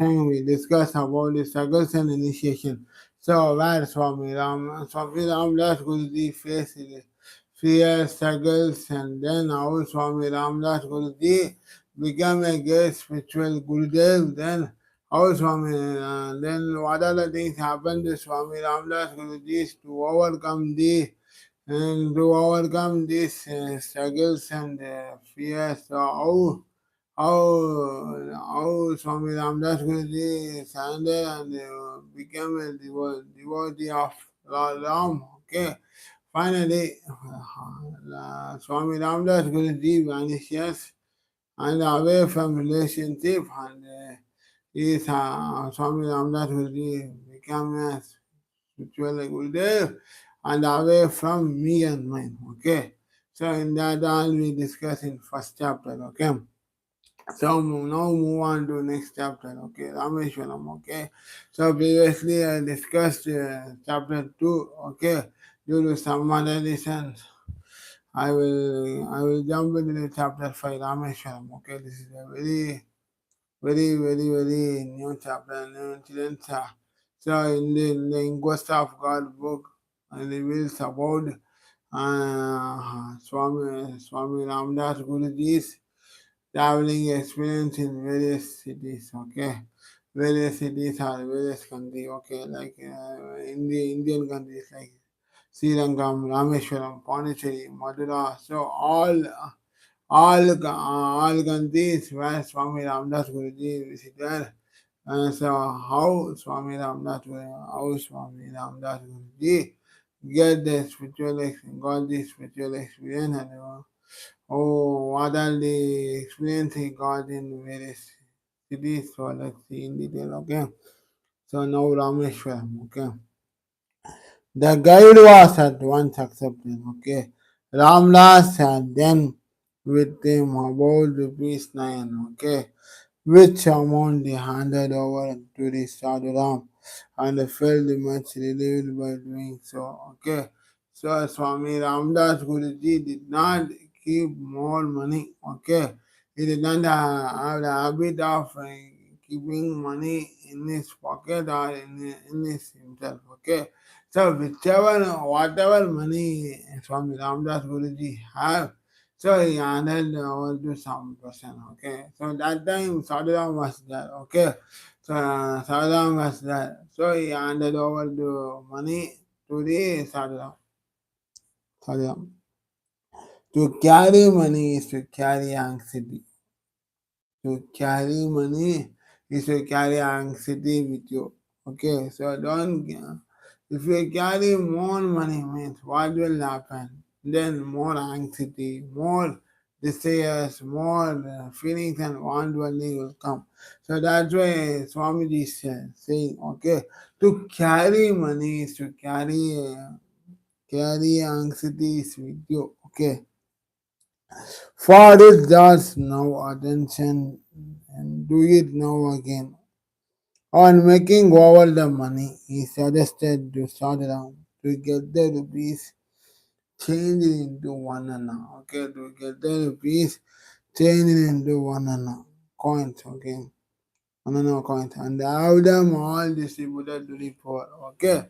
time we discussed about the struggles and initiation. So where Swami Ram Das Guruji faced the fear, struggles, and then how Swami Ram Das Guruji became a great spiritual Gurudev. Then how then what are the things happened to Swami Ram Das Guruji to overcome these struggles and fears. So how Swami Ramdas Guruji surrendered and became a devotee of Lord Ram. Okay. Finally, Swami Ramdas Guruji vanishes and away from relationship and Swami Ramdas Guruji became a spiritual Gurudev and away from me and mine. Okay. So in that all we discuss in first chapter. Okay. So now move on to next chapter, okay, Rameshwaram, okay. So previously I discussed chapter 2, okay. Due to some other reasons, I will jump into the chapter 5, Rameshwaram, okay. This is a very new chapter, new incident. So in the Inquest of God book, it reveals about Swami Ramdas Guruji's traveling experience in various cities, okay? Various cities or various countries, okay? Like in the Indian countries like Sri Lanka, Rameshwaram, Pondicherry, Madura. So all countries where Swami Ramdas Guruji visited. So how Swami Ramdas Guruji get the got the spiritual experience and what are the experience he got in various cities? So let's see in detail, okay? So now Rameshwaram, okay? The guide was at once accepted, okay? Ramdas had then with him about rupees 9, okay? Which amount he handed over to the Sadhuram and felt much relieved by doing so, okay? So Swami Ramdas Guruji did not keep more money, okay? He did not have the habit of keeping money in his pocket or in his himself, okay? So whatever money Swami Ramdas Guruji have, so he handed over to some person, okay? So that time Sadhuram was there, okay? So Sadhuram was there. So he handed over the money to the Sadhuram. Sadhuram. To carry money is to carry anxiety. To carry money is to carry anxiety with you. Okay, so don't. If you carry more money, means what will happen? Then more anxiety, more desires, more feelings and want only will come. So that's why Swamiji is saying, okay, to carry money is to carry anxieties with you. Okay. For it does now attention and do it now again. On making over the money, he suggested to Sadhram to get the rupees changed into one anna. Okay, to get the rupees changed into one anna coins. Okay, one anna coins, and have them all distributed to the poor. Okay,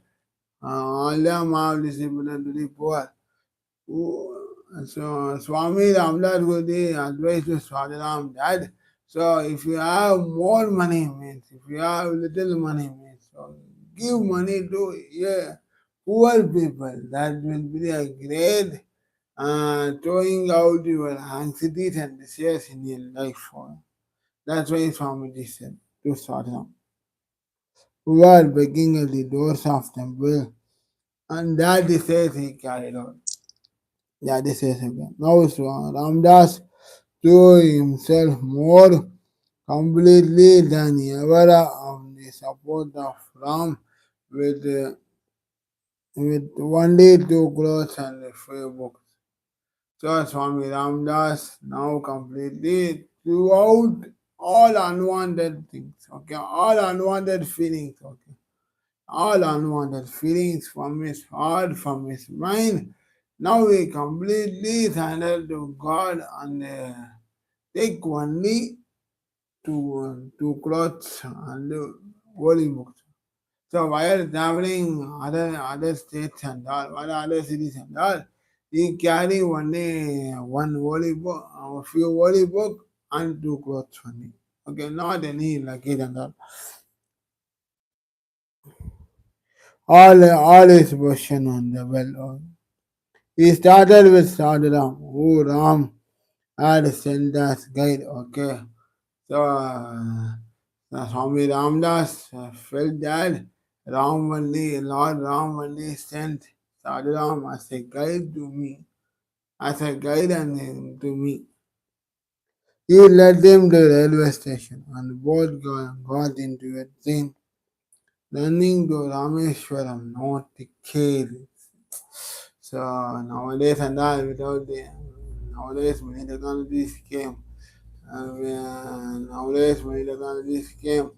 all them all distributed to the poor. So Swami Ramdas Guru advised to Swadharam that so if you have more money means if you have little money means so give money to poor people. That will be a great throwing out your anxieties and desires in your life. That's why Swamiji said to Swadharam, who are begging at the doors of temple, and that desires he carried out. Yeah, this is again. Now Ramdas threw himself more completely than ever on the support of Ram with, uh, with only two clothes and a few books. So Swami Ramdas now completely threw out all unwanted things, okay, all unwanted feelings, okay, all unwanted feelings from his heart, from his mind. Now we completely surrender to God and take only two clothes and holy books. So while traveling other states and all, other cities and all, he carry only one holy book, a few holy book and two clothes only. Okay, not any luggage and all. All his version on the well. He started with Sadaram, who Ram had sent as guide. Okay, so Swami Ramdas felt that Lord Ram only sent Sadhuram as a guide to me, as a guide and to me. He led them to the railway station and both got into a train, running to Rameshwaram, not ticket. So nowadays and all, without the nowadays many technologies came. Nowadays many technologies came.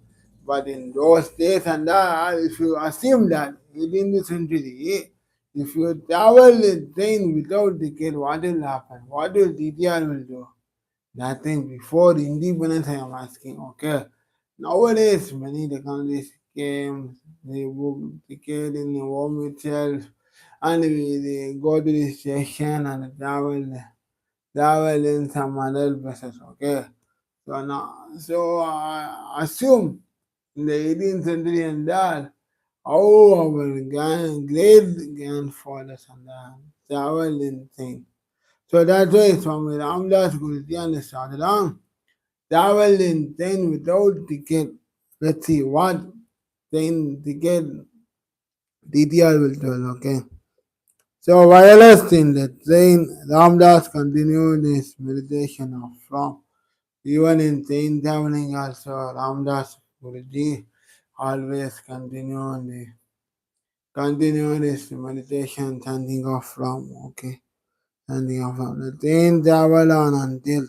But in those days and that, if you assume that 18th century, if you travel in train without ticket, what will happen? What will DTR will do? Nothing. Before independence, I am asking. Okay. Nowadays, many technologies came. They book ticket in the home itself, and they go to the station and travel in some other buses. Okay. So now, so I assume in the 18th century and that how our great grandfathers and travel in thing. So that's why Swami Ramdas Guruji and Sadharam travel in train without ticket. Let's see what train ticket DTR will tell, okay? So while in the train, Ramdas continued his meditation of from even in train traveling also Ramdas Guruji always continued his meditation chanting of from, okay? Chanting of from. The train traveled on until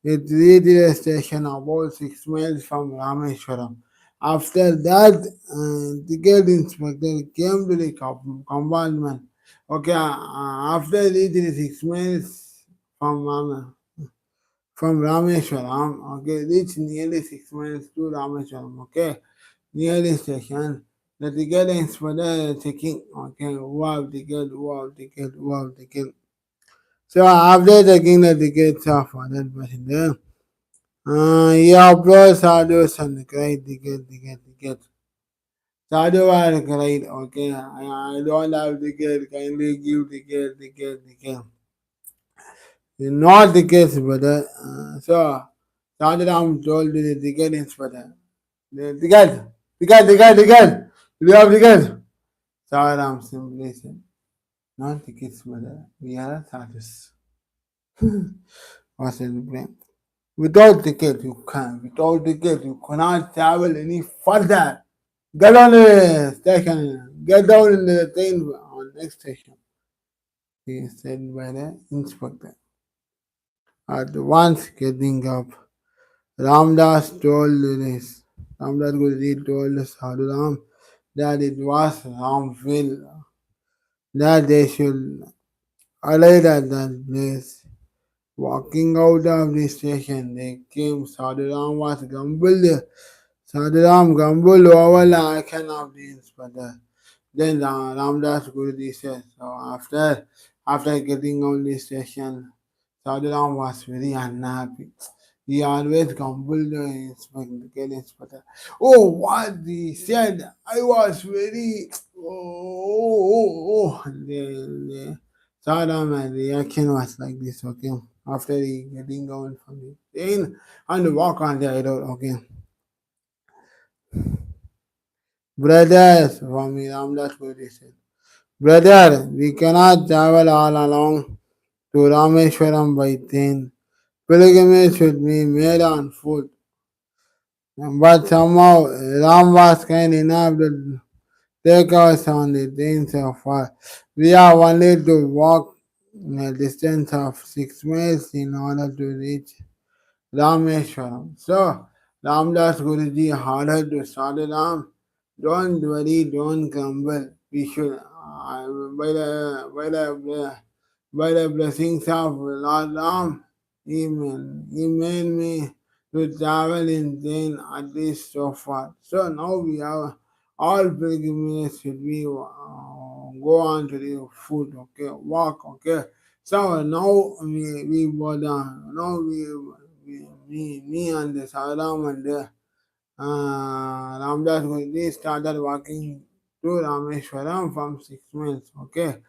it reached a station about 6 miles from Rameshwaram. After that, ticket inspector came to the compartment. Okay, after reaching 6 miles from Rameshwaram, okay, reached nearly 6 miles to Rameshwaram, okay, near the station. The ticket inspector checking, okay, who have ticket, who have ticket, who have ticket. So after checking the tickets of other passengers, he approached Sadhu and cried, ticket, ticket, ticket. Sadhu had cried, okay, I don't have ticket, kindly give ticket, ticket, ticket. Not the case, brother. So, Sadhuram told the ticket inspector, the ticket, do you have ticket? Sadhuram simply said, not tickets, brother, we are sadhus. Was the reply. Without ticket, you can't. Without ticket, you cannot travel any further. Get on the station. Get down in the train on next station. He said by the inspector. At once getting up, Ramdas told this. Ramdas Guruji told Sadhuram that it was Ram's will that they should alight at that place. Walking out of the station, they came. Sadhuram was grumbled. Sadhuram grumbled over the action of the inspector. Then Ramdas Guruji said, so after getting out the station, Sadhuram was very unhappy. He always grumbled to inspector. Oh, what he said, I was very the Sadhuram reaction was like this, okay. After he getting down from the train and walk on the road, okay. Brothers, Swami Ramdas Guruji said. Brother, we cannot travel all along to Rameshwaram by train. Pilgrimage should be made on foot. But somehow Ram was kind enough to take us on the train so far. We have only to walk a distance of 6 miles in order to reach Rameshwaram. So Ramdas Guruji ordered to Sadhuram, don't worry, don't grumble. We should, by the blessings of Lord Ram, he made me to travel in train at least so far. So now we have all pilgrimages should be go on to the foot, okay, walk, okay. So now we go down. Now me and the Saram and the Ramdas Gurji started walking to Rameshwaram from 6 months, okay,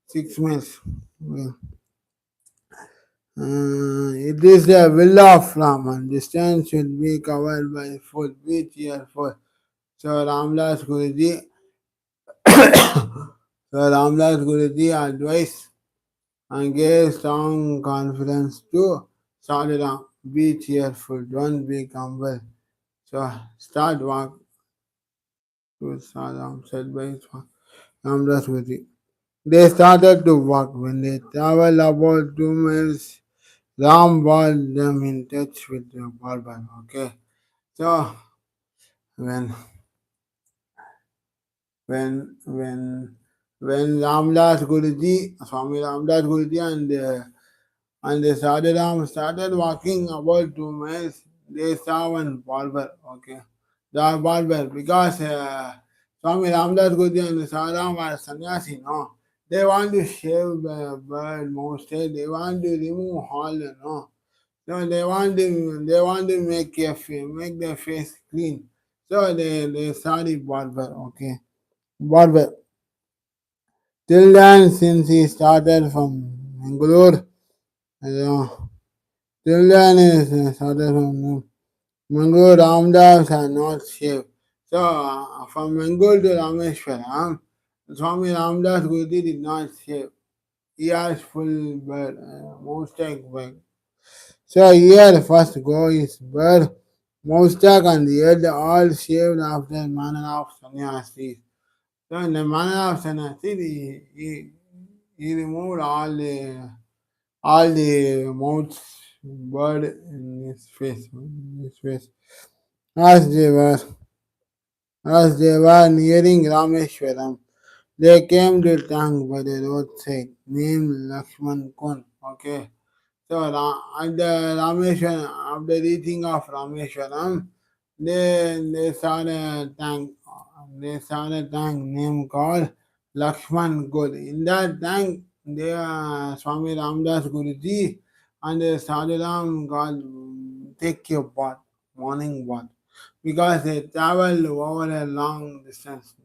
6 months. It is a villa of Raman. Distance should be covered by foot, which year foot. So Ramdas Guruji, advised and gave strong confidence to Sadhana. Be cheerful, don't be humble. So start walk to Sadhana, said by Ramdas Guruji. They started to walk. When they traveled about 2 miles, Ram brought them in touch with the barber. Okay, so when when when when Ramdas Guruji, Swami Ramdas Guruji and the Sadharam started walking about 2 miles, they saw one barber. Okay, the barber because Swami Ramdas Guruji and the Sadharam were sannyasi. No, they want to shave the bird mostly. They want to remove all. No, no, they want to make their face clean. So they started barber. Okay, barber. Till then, since he started from Mangalore, till then he started from Mangalore, Ramdas had not shaved. So from Mangalore to Rameshwaram, Swami Ramdas Guruji did not shave. He has full beard, mustache beard. So here first go is beard, mustache and the head all shaved after manner of sannyasis. So in the manner of sannyasi, he removed all the mouth bird in his face. As they were as they were nearing Rameshwaram, they came to a tank by the roadside named Lakshman Kun. Okay. So at the Rameshwaram, after reaching of Rameshwaram, they saw a tank. They saw a tank named called Lakshman Gul. In that tank, they Swami Ramdas Guruji and the Sadhuram got take a bath, morning bath, because they travel over a long distance.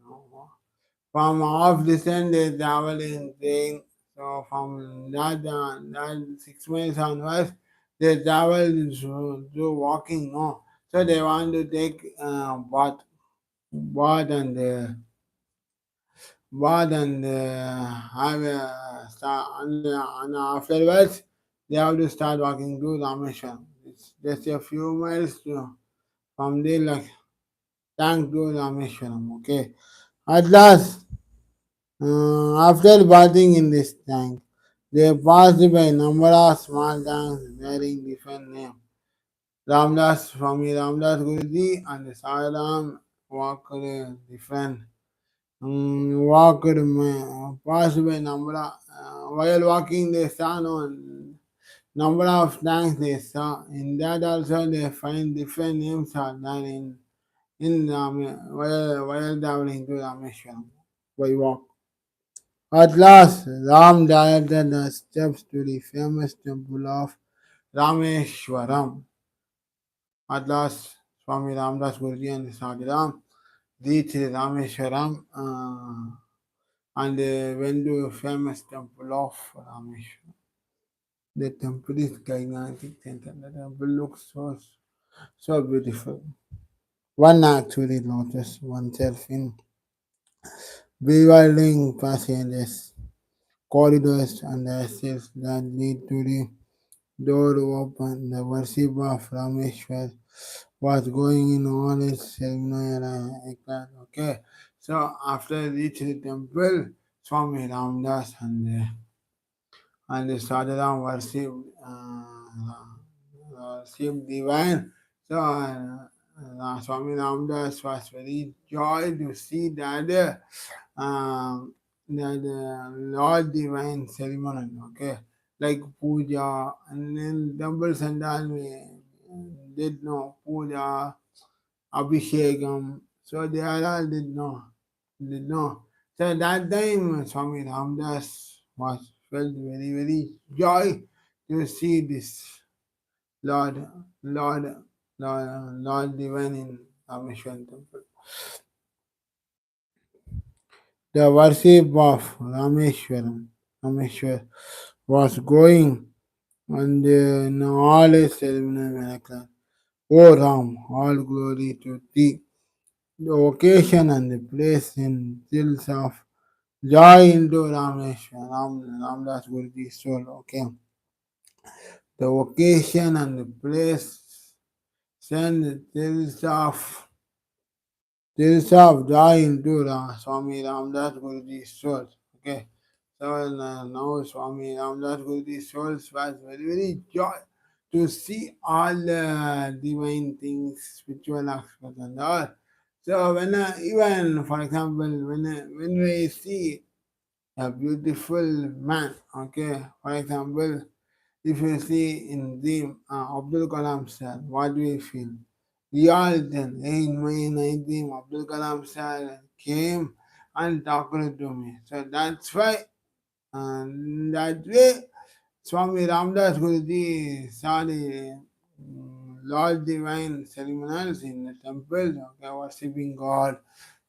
From off distance, they travel in train. So from that 6 miles onwards, they travel to walking. No, so they want to take bath and have a start, and afterwards they have to start walking to Rameshwaram. It's just a few miles from the like tank to Rameshwaram. Okay, at last. After bathing in this tank, they passed by a number of small tanks bearing different names. Ramdas, Swami Ramdas Guruji and the Sairam walked different. Passed by number of, while walking they saw no number of tanks they saw. In that also they find different names are there while traveling to Rameshwaram by walk. At last, Ram directed the steps to the famous temple of Rameshwaram. At last, Swami Ramdas Guruji and Sadhuram reached Rameshwaram and went to the famous temple of Rameshwaram. The temple is gigantic. The temple looks so beautiful. One actually noticed oneself in bewildering passages, corridors, and stairs that lead to the door open. The worship of Rameshwar was going in all its ceremonial eclat. Okay, so after reaching the temple, Swami Ramdas and the Sadharam worshipped divine. So Swami Ramdas was very joy to see that Lord divine ceremony. Okay, like puja and then temples and all did no puja, abhishekam. So they all did not. So that time Swami Ramdas was felt very, very joy to see this Lord, Lord, Lord Divine in Rameshwaran temple. The worship of Rameshwar was going on in all its ceremonial miracles. O Ram, all glory to thee. The occasion and the place in thrills of joy into Rameshwar, Ramdas Guruji's soul. Okay. The occasion and the place send thrills of joy into Swami Ramdas Guruji's soul. Okay. So now Swami Ramdas Guruji's soul was very, very joy to see all divine things, spiritual aspects and all. So when even for example when we see a beautiful man, okay, for example, if you see in the Abdul Kalam sir, what do we feel? We all then in my dream Abdul Kalam sir came and talked to me. So that's why that way Swami Ramdas Guruji saw the Lord Divine ceremonials in the temple, okay, worshipping God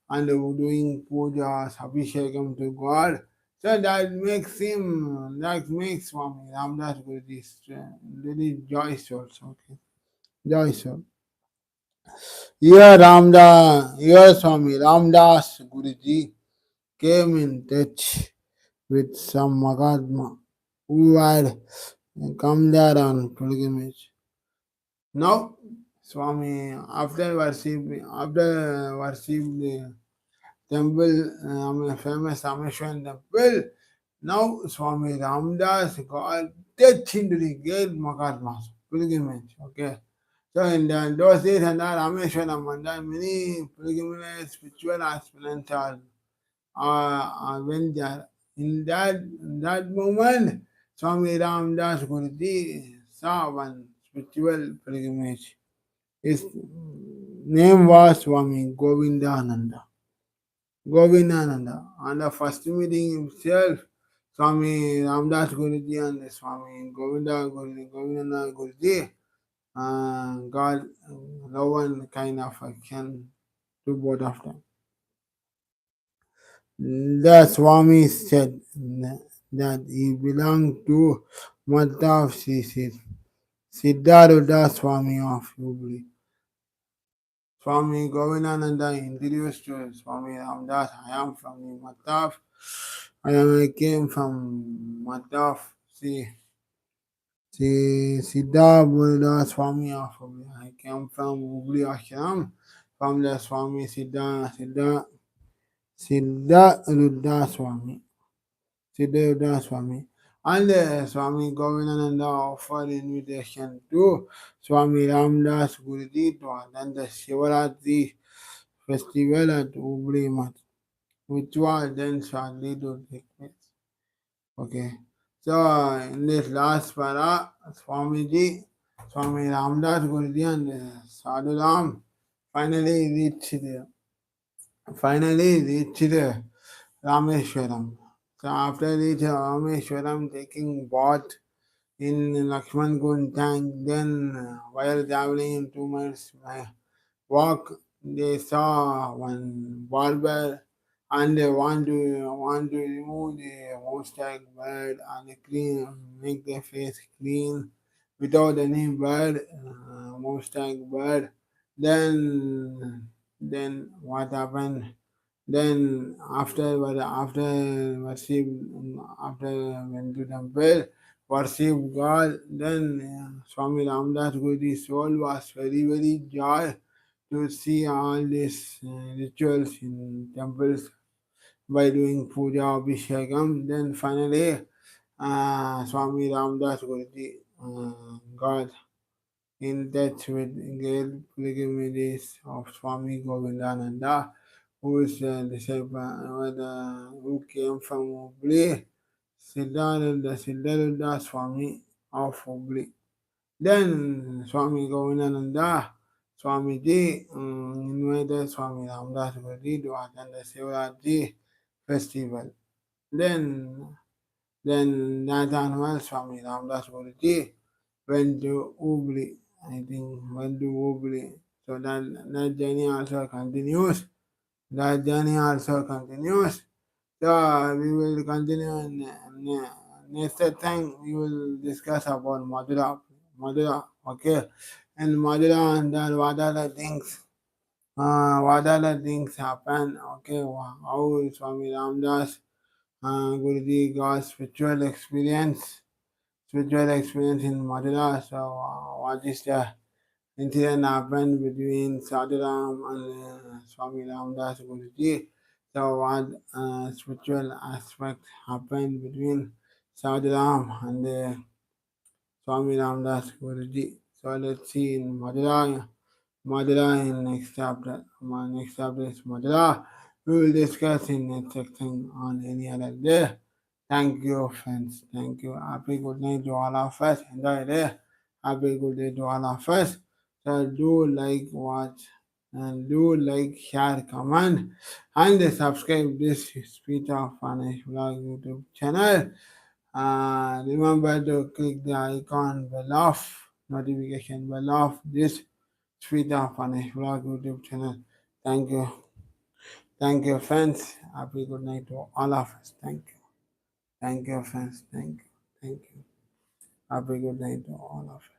and doing pujas, abhishekam to God. So that makes Swami Ramdas Guruji really joyful. Okay, joyful. Here Swami Ramdas Guruji came in touch with some Mahatma who had come there on pilgrimage. Now, Swami, after worship the temple, famous Rameshwaran temple, now Swami Ramdas got touch into the great Mahatma's pilgrimage. Okay. So in those days and that Rameshwaram and there many pilgrimage spiritual aspirants went there. In that moment, Swami Ramdas Guruji saw one spiritual pilgrimage. His name was Swami Govindananda. Govindananda. On the first meeting himself, Swami Ramdas Guruji and Swami Govindananda Guruji got love and kind of affection to both of them. The Swami said that he belonged to Mata of Siddhartha Swami of Hubli. Swami Govindananda introduced to Swami Ramdas, I am from the Mataf. I came from Mataf. Siddhartha Swami of Hubli. I came from Hubli Ashram, from the Swami Siddhartha Swami. Siddhartha Swami. And Swami Govindananda offered invitation to Swami Ramdas Guruji to attend the Shivaratri festival at Hubli Math, which was then shortly to take place. Okay. So in this last para, Swami Ramdas Guruji and Sadhuram finally reached Rameshwaram. So after reaching Rameshwaram, taking bath in Lakshman Kund tank, then while traveling in 2 months walk, they saw one barber and they want to remove the mustache bird and clean make their face clean without any bird mustache bird. Then what happened? Then after worship after went to temple worship God, then Swami Ramdas Guruji's soul was very, very joy to see all these rituals in temples by doing puja abhishekam. Then finally, Swami Ramdas Guruji got in touch with great pilgrimages of Swami Govindananda, who is a disciple who came from Hubli, Siddhartha Swami of Hubli. Then Swami Govindananda, Swamiji invited Swami Ramdas Guruji to attend the Shivaratri festival. Then, then that annual Swami Ramdas Guruji went to Hubli, I think went to Hubli. So that journey also continues. That journey also continues. So we will continue in next time we will discuss about Madura. Madura, okay. And Madura and then what are the things happen, okay, how Swami Ramdas Guruji got spiritual experience in Madura. So what is the incident happened between Sadhuram and Swami Ramdas Guruji. So what spiritual aspect happened between Sadhuram and Swami Ramdas Guruji. So let's see in Madura in next chapter. My next chapter is Madura. We will discuss in next section on any other day. Thank you, friends. Thank you. Happy good night to all of us. Enjoy the day. Happy good day to all of us. So do like, watch, and do like, share, comment, and subscribe this Speech of Finance Vlog YouTube channel. Remember to click the icon bell of notification bell of this Speech of Finance Vlog YouTube channel. Thank you. Thank you, friends. Happy good night to all of us. Thank you. Thank you, friends. Thank you. Thank you. Happy good night to all of us.